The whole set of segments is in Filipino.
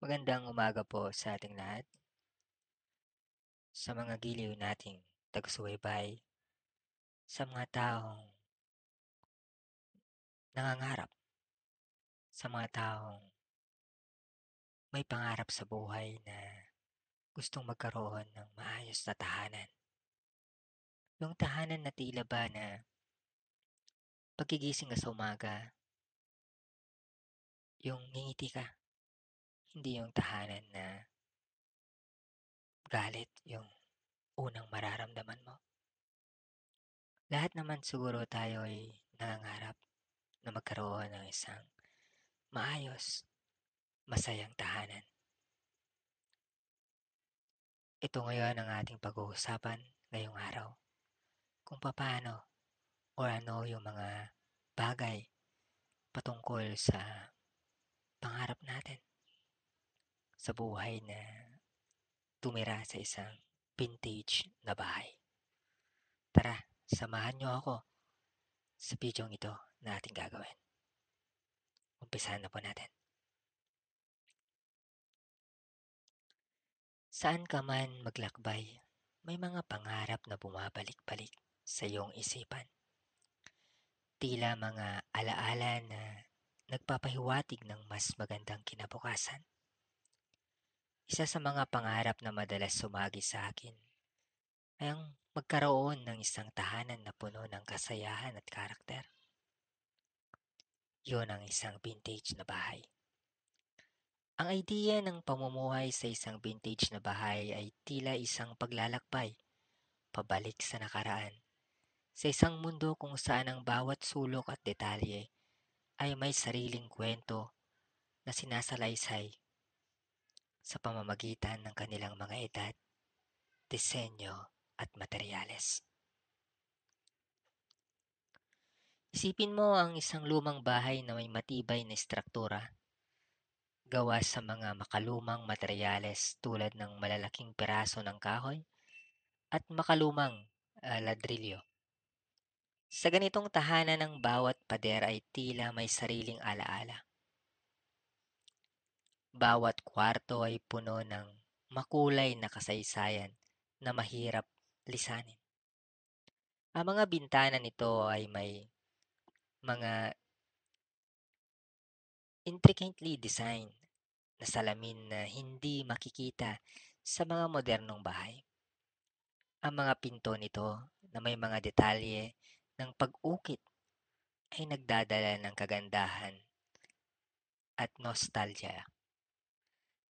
Magandang umaga po sa ating lahat. Sa mga giliw nating taga-subaybay, sa mga taong nangangarap, sa mga taong may pangarap sa buhay na gustong magkaroon ng maayos na tahanan. Yung tahanan na tila ba na paggigising ka sa umaga, yung ngingiti ka, hindi yung tahanan na galit yung unang mararamdaman mo. Lahat naman siguro tayo ay nangangarap na magkaroon ng isang maayos, masayang tahanan. Ito ngayon ang ating pag-uusapan ngayong araw, kung papaano o ano yung mga bagay patungkol sa pangarap natin sa buhay na tumira sa isang vintage na bahay. Tara, samahan niyo ako sa bidyong ito na ating gagawin. Umpisahan na po natin. Saan ka man maglakbay, may mga pangarap na bumabalik-balik sa iyong isipan. Tila mga alaala na nagpapahiwatig ng mas magandang kinabukasan. Isa sa mga pangarap na madalas sumagi sa akin ay ang magkaroon ng isang tahanan na puno ng kasayahan at karakter. Yun ang isang vintage na bahay. Ang idea ng pamumuhay sa isang vintage na bahay ay tila isang paglalakbay, pabalik sa nakaraan, sa isang mundo kung saan ang bawat sulok at detalye ay may sariling kwento na sinasalaysay sa pamamagitan ng kanilang mga edad, disenyo at materyales. Isipin mo ang isang lumang bahay na may matibay na istruktura, gawa sa mga makalumang materyales tulad ng malalaking piraso ng kahoy at makalumang ladrilyo. Sa ganitong tahanan ng bawat pader ay tila may sariling alaala. Bawat kwarto ay puno ng makulay na kasaysayan na mahirap lisanin. Ang mga bintana nito ay may mga intricately designed na salamin na hindi makikita sa mga modernong bahay. Ang mga pinto nito na may mga detalye ng pag-ukit ay nagdadala ng kagandahan at nostalgia,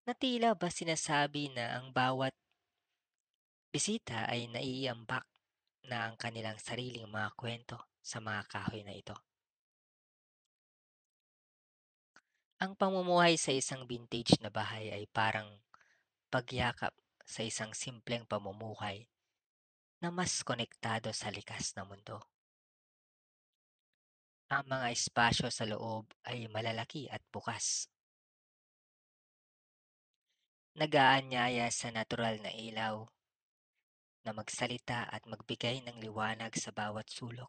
na tila ba sinasabi na ang bawat bisita ay naiiambak na ang kanilang sariling mga kwento sa mga kahoy na ito. Ang pamumuhay sa isang vintage na bahay ay parang pagyakap sa isang simpleng pamumuhay na mas konektado sa likas na mundo. Ang mga espasyo sa loob ay malalaki at bukas. Nag-aanyaya sa natural na ilaw na magsalita at magbigay ng liwanag sa bawat sulok.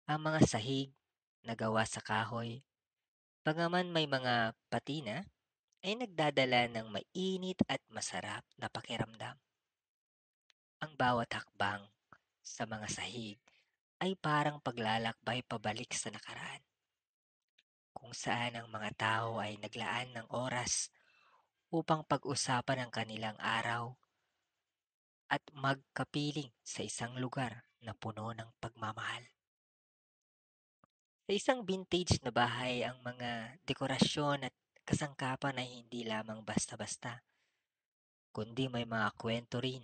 Ang mga sahig na gawa sa kahoy, bagaman may mga patina, ay nagdadala ng mainit at masarap na pakiramdam. Ang bawat hakbang sa mga sahig ay parang paglalakbay pabalik sa nakaraan, kung saan ang mga tao ay naglaan ng oras upang pag-usapan ang kanilang araw at magkapiling sa isang lugar na puno ng pagmamahal. Sa isang vintage na bahay, ang mga dekorasyon at kasangkapan ay hindi lamang basta-basta, kundi may mga kwento rin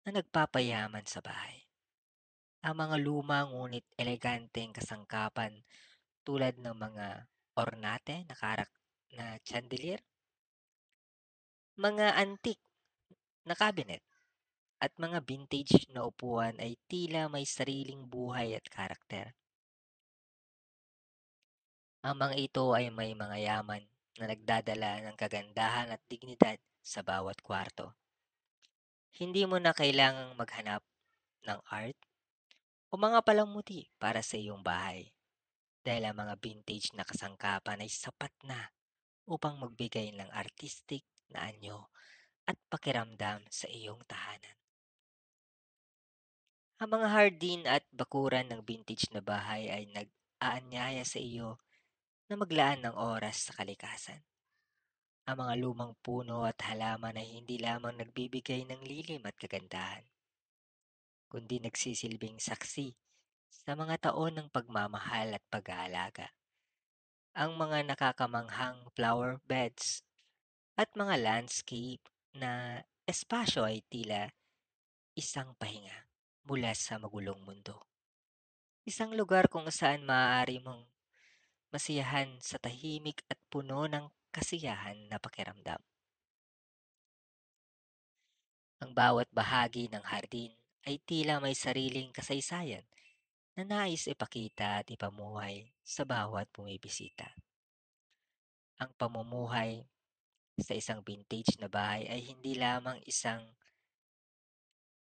na nagpapayaman sa bahay. Ang mga luma ngunit eleganteng kasangkapan tulad ng mga ornate na na chandelier, mga antik na cabinet, at mga vintage na upuan ay tila may sariling buhay at karakter. Ang mga ito ay may mga yaman na nagdadala ng kagandahan at dignidad sa bawat kwarto. Hindi mo na kailangang maghanap ng art o mga palamuti para sa iyong bahay, dahil ang mga vintage na kasangkapan ay sapat na upang magbigay ng artistic na anyo at pakiramdam sa iyong tahanan. Ang mga hardin at bakuran ng vintage na bahay ay nag-aanyaya sa iyo na maglaan ng oras sa kalikasan. Ang mga lumang puno at halaman ay hindi lamang nagbibigay ng lilim at kagandahan, kundi nagsisilbing saksi sa mga taon ng pagmamahal at pag-aalaga. Ang mga nakakamanghang flower beds at mga landscape na espasyo ay tila isang pahinga mula sa magulong mundo. Isang lugar kung saan maaari mong masiyahan sa tahimik at puno ng kasiyahan na pakiramdam. Ang bawat bahagi ng hardin ay tila may sariling kasaysayan na nais ipakita at ipamuhay sa bawat bumibisita. Ang pamumuhay sa isang vintage na bahay ay hindi lamang isang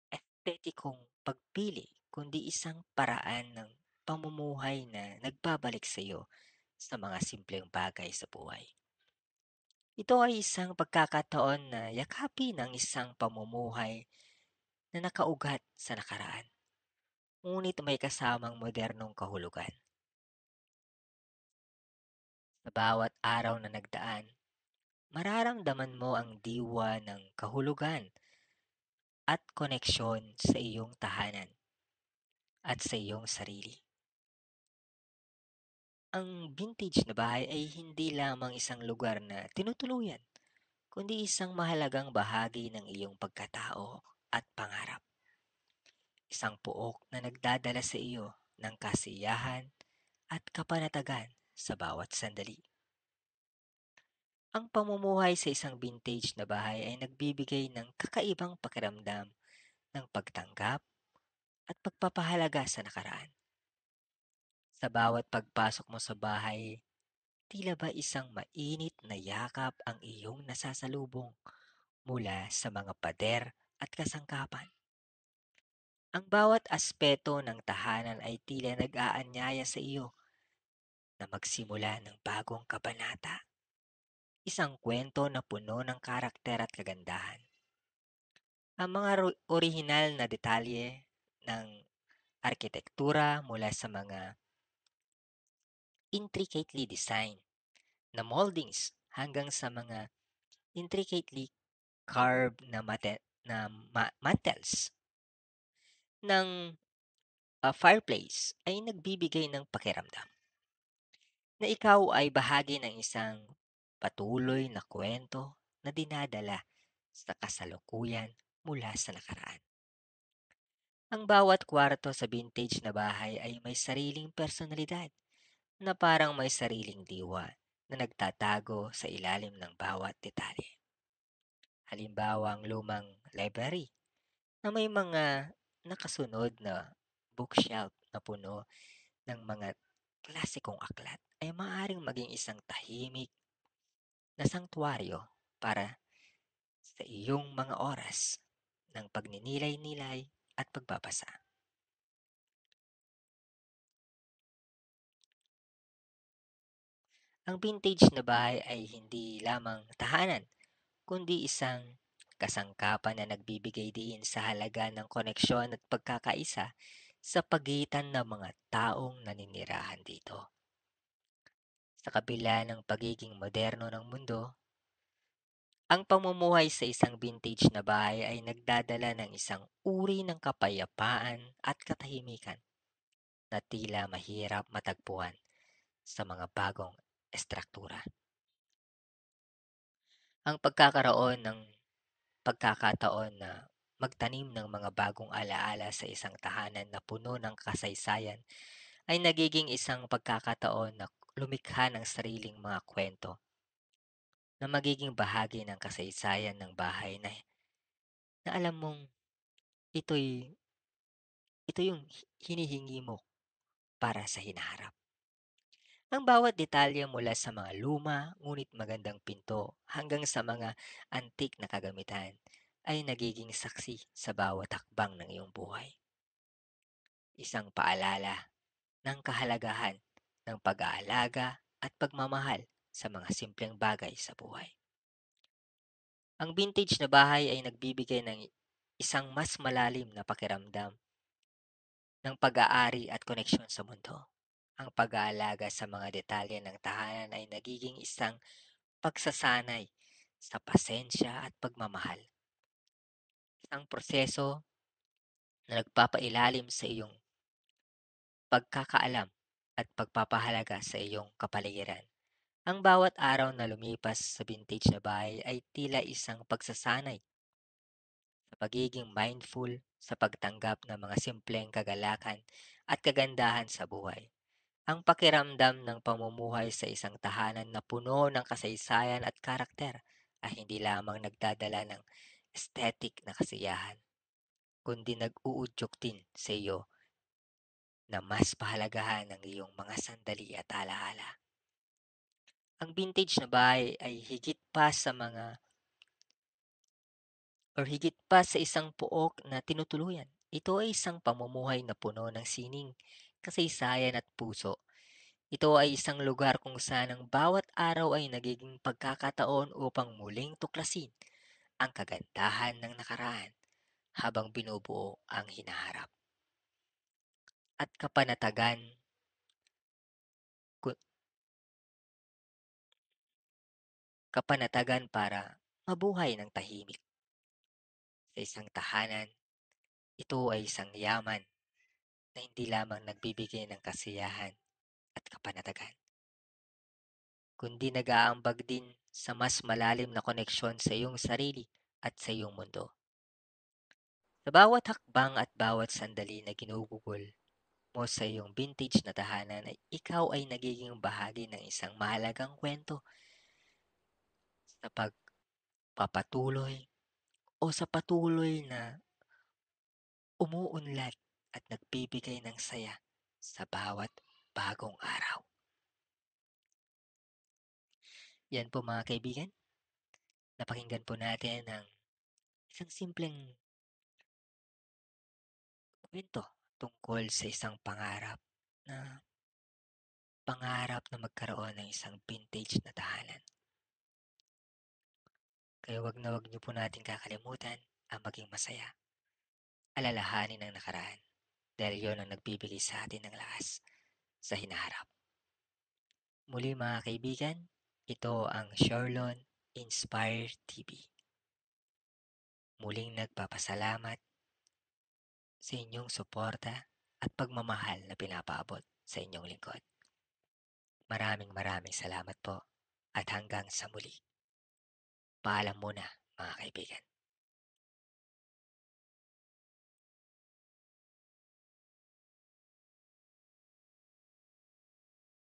estetikong pagpili, kundi isang paraan ng pamumuhay na nagbabalik sa iyo sa mga simpleng bagay sa buhay. Ito ay isang pagkakataon na yakapin ang isang pamumuhay na nakaugat sa nakaraan, ngunit may kasamang modernong kahulugan. Sa bawat araw na nagdaan, mararamdaman mo ang diwa ng kahulugan at koneksyon sa iyong tahanan at sa iyong sarili. Ang vintage na bahay ay hindi lamang isang lugar na tinutuluyan, kundi isang mahalagang bahagi ng iyong pagkatao at pangarap. Isang pook na nagdadala sa iyo ng kasiyahan at kapanatagan sa bawat sandali. Ang pamumuhay sa isang vintage na bahay ay nagbibigay ng kakaibang pakiramdam ng pagtanggap at pagpapahalaga sa nakaraan. Sa bawat pagpasok mo sa bahay, tila ba isang mainit na yakap ang iyong nasasalubong mula sa mga pader at kasangkapan. Ang bawat aspeto ng tahanan ay tila nag-aanyaya sa iyo na magsimula ng bagong kabanata. Isang kwento na puno ng karakter at kagandahan. Ang mga orihinal na detalye ng arkitektura mula sa mga intricately designed na moldings hanggang sa mga intricately carved na, mantels ng fireplace ay nagbibigay ng pakiramdam na ikaw ay bahagi ng isang patuloy na kwento na dinadala sa kasalukuyan mula sa nakaraan. Ang bawat kwarto sa vintage na bahay ay may sariling personalidad na parang may sariling diwa na nagtatago sa ilalim ng bawat detalye. Halimbawa ang lumang library na may mga nakasunod na bookshelf na puno ng mga klasikong aklat ay maaaring maging isang tahimik na sanktuaryo para sa iyong mga oras ng pagninilay-nilay at pagbabasa. Ang vintage na bahay ay hindi lamang tahanan, kundi isang kasangkapan na nagbibigay diin sa halaga ng koneksyon at pagkakaisa sa pagitan ng mga taong naninirahan dito. Sa kabila ng pagiging moderno ng mundo, ang pamumuhay sa isang vintage na bahay ay nagdadala ng isang uri ng kapayapaan at katahimikan na tila mahirap matagpuan sa mga bagong estruktura. Ang pagkakataon na magtanim ng mga bagong alaala sa isang tahanan na puno ng kasaysayan ay nagiging isang pagkakataon na lumikha ng sariling mga kwento na magiging bahagi ng kasaysayan ng bahay na alam mong ito'y ito yung hinihingi mo para sa hinaharap. Ang bawat detalye mula sa mga luma ngunit magandang pinto hanggang sa mga antik na kagamitan ay nagiging saksi sa bawat hakbang ng iyong buhay. Isang paalala ng kahalagahan ng pag-aalaga at pagmamahal sa mga simpleng bagay sa buhay. Ang vintage na bahay ay nagbibigay ng isang mas malalim na pakiramdam ng pag-aari at koneksyon sa mundo. Ang pag-aalaga sa mga detalye ng tahanan ay nagiging isang pagsasanay sa pasensya at pagmamahal. Isang proseso na nagpapailalim sa iyong pagkakaalam at pagpapahalaga sa iyong kapaligiran. Ang bawat araw na lumipas sa vintage na bahay ay tila isang pagsasanay sa pagiging mindful sa pagtanggap ng mga simpleng kagalakan at kagandahan sa buhay. Ang pakiramdam ng pamumuhay sa isang tahanan na puno ng kasaysayan at karakter ay hindi lamang nagdadala ng aesthetic na kasiyahan, kundi nag-uudyok din sa iyo na mas pahalagahan ang iyong mga sandali at alaala. Ang vintage na bahay ay higit pa sa isang pook na tinutuluyan. Ito ay isang pamumuhay na puno ng sining, kasaysayan at puso. Ito ay isang lugar kung saan ang bawat araw ay nagiging pagkakataon upang muling tuklasin ang kagandahan ng nakaraan habang binubuo ang hinaharap. At ku- kapanatagan para mabuhay ng tahimik sa isang tahanan. Ito ay isang yaman na hindi lamang nagbibigay ng kasiyahan at kapanatagan, kundi nag-aambag din sa mas malalim na koneksyon sa iyong sarili at sa iyong mundo. Sa bawat hakbang at bawat sandali na ginugugol mo sa iyong vintage na tahanan ay ikaw ay nagiging bahagi ng isang mahalagang kwento sa pagpapatuloy o sa patuloy na umuunlad at nagbibigay ng saya sa bawat bagong araw. Yan po mga kaibigan, napakinggan po natin ang isang simpleng kwento tungkol sa isang pangarap na magkaroon ng isang vintage na tahanan. Kaya wag niyo po natin kakalimutan ang maging masaya. Alalahanin ang nakaraan dahil yon ang nagbibigay sa atin ng lakas sa hinaharap. Muli mga kaibigan, ito ang Sherlon Inspire TV. Muling nagpapasalamat sa inyong suporta at pagmamahal na pinapaabot sa inyong lingkod. Maraming salamat po at hanggang sa muli. Paalam muna mga kaibigan.